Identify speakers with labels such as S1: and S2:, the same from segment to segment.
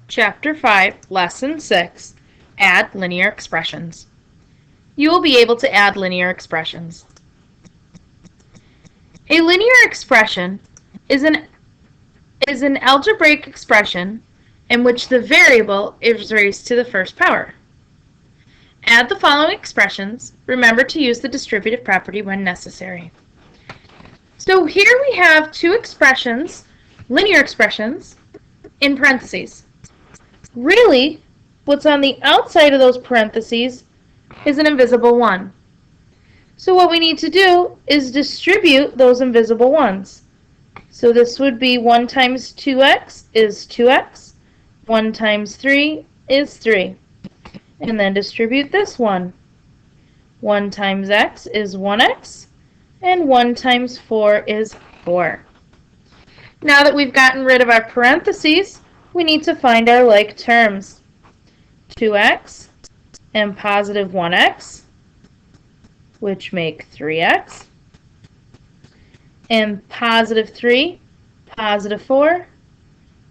S1: Chapter 5, Lesson 6, Add Linear Expressions. You will be able to add linear expressions. A linear expression is an algebraic expression in which the variable is raised to the first power. Add the following expressions. Remember to use the distributive property when necessary. So here we have two expressions, linear expressions, in parentheses. Really, what's on the outside of those parentheses is an invisible 1. So what we need to do is distribute those invisible ones. So this would be 1 times 2x is 2x, 1 times 3 is 3. And then distribute this one. 1 times x is 1x, and 1 times 4 is 4. Now that we've gotten rid of our parentheses, we need to find our like terms. 2x and positive 1x, which make 3x, and positive 3, positive 4,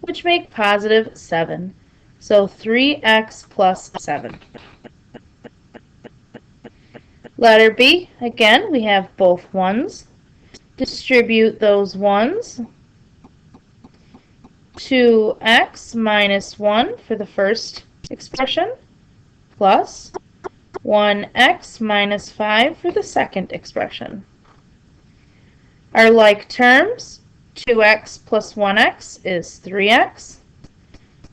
S1: which make positive 7. So 3x plus 7. Letter B, again, we have both ones. Distribute those ones. 2x minus 1 for the first expression, plus 1x minus 5 for the second expression. Our like terms, 2x plus 1x is 3x.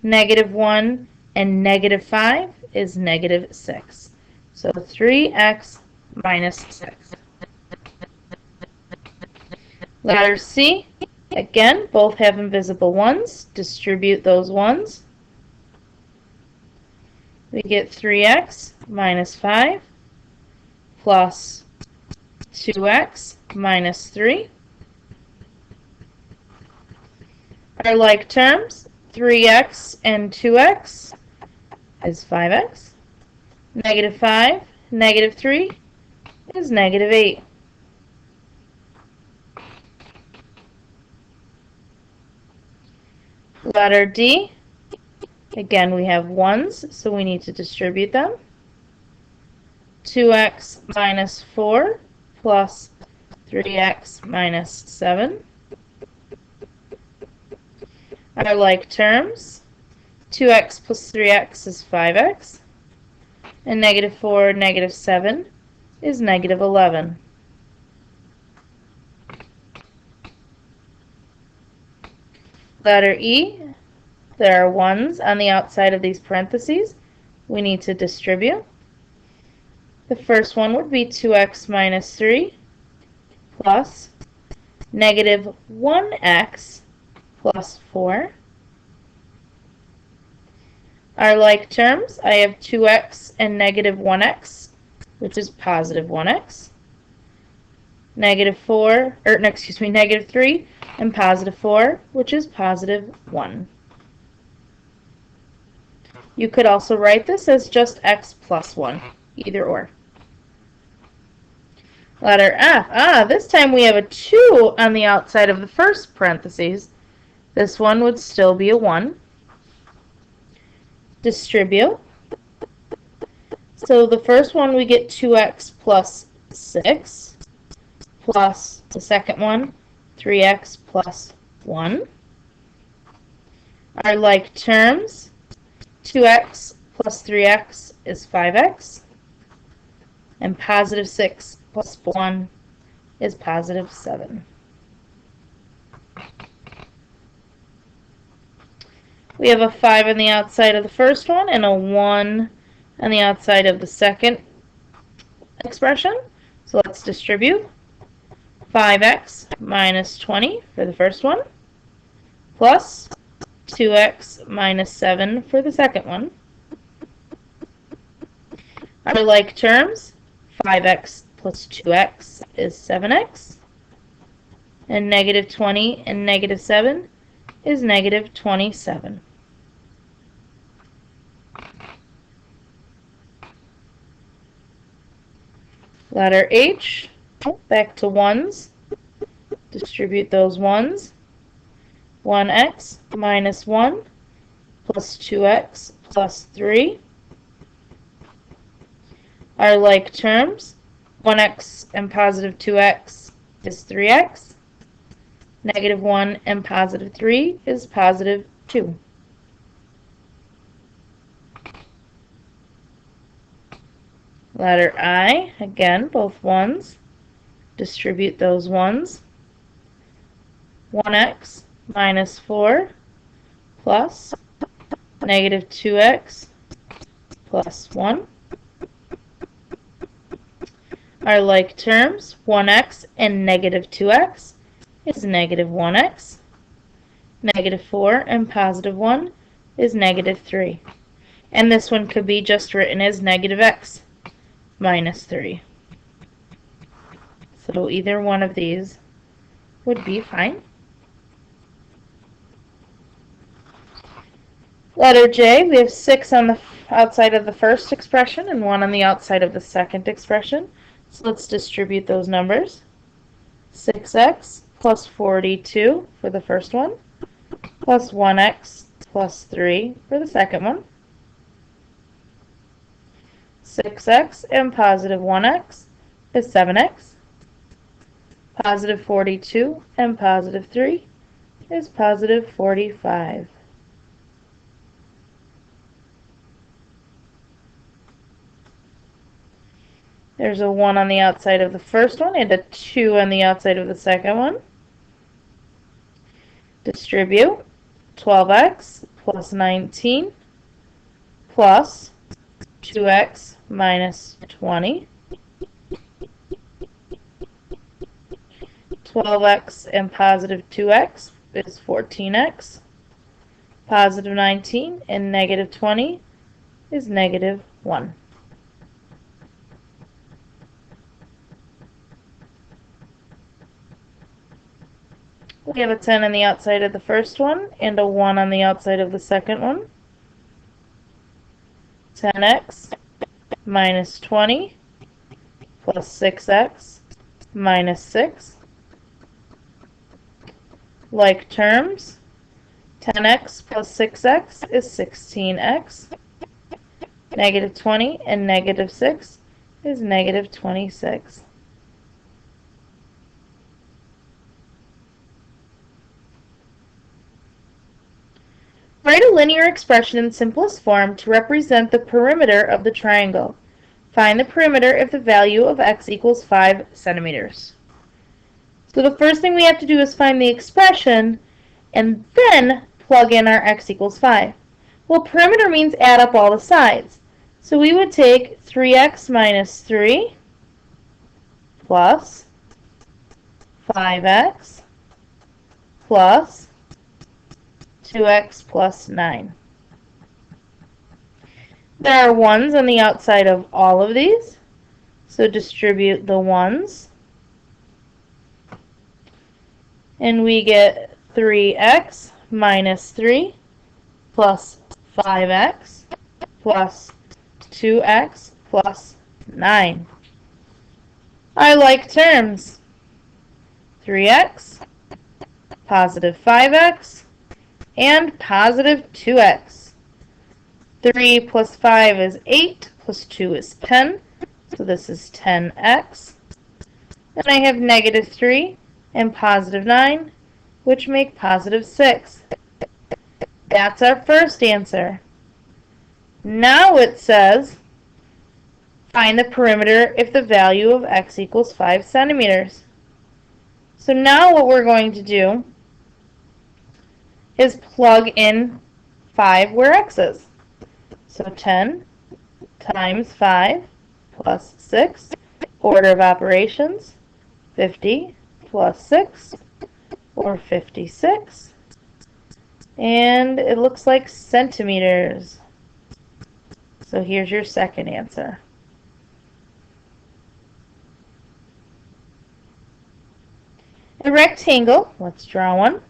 S1: Negative 1 and negative 5 is negative 6. So 3x minus 6. Letter C, again, both have invisible ones. Distribute those ones. We get 3x minus 5 plus 2x minus 3. Our like terms, 3x and 2x is 5x. Negative 5, negative 3 is negative 8. Letter D, again we have ones, so we need to distribute them. 2x minus 4 plus 3x minus 7. Our like terms, 2x plus 3x is 5x, and negative 4, negative 7 is negative 11. Letter E, there are ones on the outside of these parentheses. We need to distribute. The first one would be 2x minus 3 plus negative 1x plus 4. Our like terms, I have 2x and negative 1x, which is positive 1x. Negative 3 and positive 4, which is positive 1. You could also write this as just x plus 1, either or. Letter F. This time we have a 2 on the outside of the first parentheses. This one would still be a 1. Distribute. So the first one we get 2x plus 6, plus the second one, 3x plus 1. Our like terms, 2x plus 3x is 5x, and positive 6 plus 1 is positive 7. We have a 5 on the outside of the first one and a 1 on the outside of the second expression. So let's distribute. 5x minus 20 for the first one, plus 2x minus 7 for the second one. Our like terms, 5x plus 2x is 7x, and negative 20 and negative 7 is negative 27. Letter H, back to ones. Distribute those ones. 1x minus 1 plus 2x plus 3 are like terms. 1x and positive 2x is 3x. Negative 1 and positive 3 is positive 2. Letter I, again, both ones. Distribute those ones. 1x minus 4 plus negative 2x plus 1 are like terms. 1x and negative 2x is negative 1x. Negative 4 and positive 1 is negative 3. And this one could be just written as negative x minus 3. So either one of these would be fine. Letter J, we have 6 on the outside of the first expression and 1 on the outside of the second expression. So let's distribute those numbers. 6x plus 42 for the first one, plus 1x plus 3 for the second one. 6x and positive 1x is 7x. Positive 42 and positive 3 is positive 45. There's a 1 on the outside of the first one and a 2 on the outside of the second one. Distribute 12x plus 19 plus 2x minus 20. 12x and positive 2x is 14x. Positive 19 and negative 20 is negative 1. We have a 10 on the outside of the first one and a 1 on the outside of the second one. 10x minus 20 plus 6x minus 6. Like terms, 10x plus 6x is 16x. Negative 20 and negative 6 is negative 26. Write a linear expression in simplest form to represent the perimeter of the triangle. Find the perimeter if the value of x equals 5 centimeters. So the first thing we have to do is find the expression and then plug in our x equals 5. Well, perimeter means add up all the sides. So we would take 3x minus 3 plus 5x plus 2x plus 9. There are 1s on the outside of all of these, so distribute the 1s. And we get 3x minus 3 plus 5x plus 2x plus 9. I like terms. 3x, positive 5x, and positive 2x. 3 plus 5 is 8, plus 2 is 10, so this is 10x. And I have negative 3 and positive 9, which make positive 6. That's our first answer. Now it says, find the perimeter if the value of x equals 5 centimeters. So now what we're going to do is plug in 5 where x is. So 10 times 5 plus 6, order of operations, 50 plus 6, or 56. And it looks like centimeters. So here's your second answer. A rectangle, let's draw one,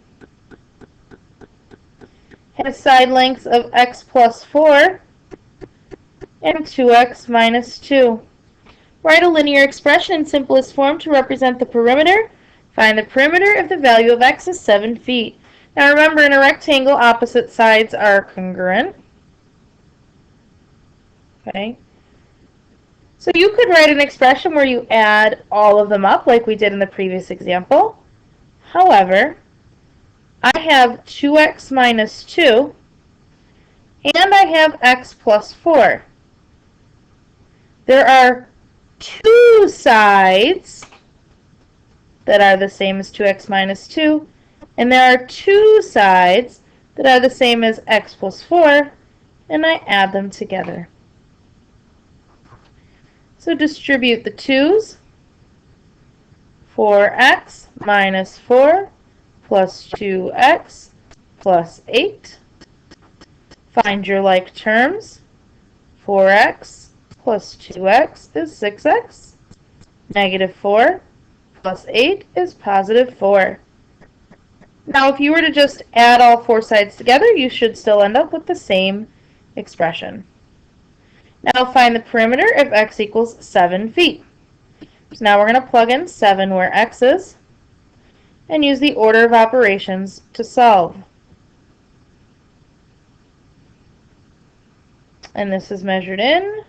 S1: has side lengths of x plus 4 and 2x minus 2. Write a linear expression in simplest form to represent the perimeter. Find the perimeter if the value of x is 7 feet. Now remember, in a rectangle, opposite sides are congruent. Okay. So you could write an expression where you add all of them up like we did in the previous example. However, I have 2x minus 2 and I have x plus 4. There are two sides that are the same as 2x minus 2, and there are two sides that are the same as x plus 4, and I add them together. So distribute the 2's. 4x minus 4 plus 2x plus 8. Find your like terms. 4x plus 2x is 6x. Negative 4 plus 8 is positive 4. Now, if you were to just add all four sides together, you should still end up with the same expression. Now, find the perimeter if x equals 7 feet. So now we're going to plug in 7 where x is and use the order of operations to solve. And this is measured in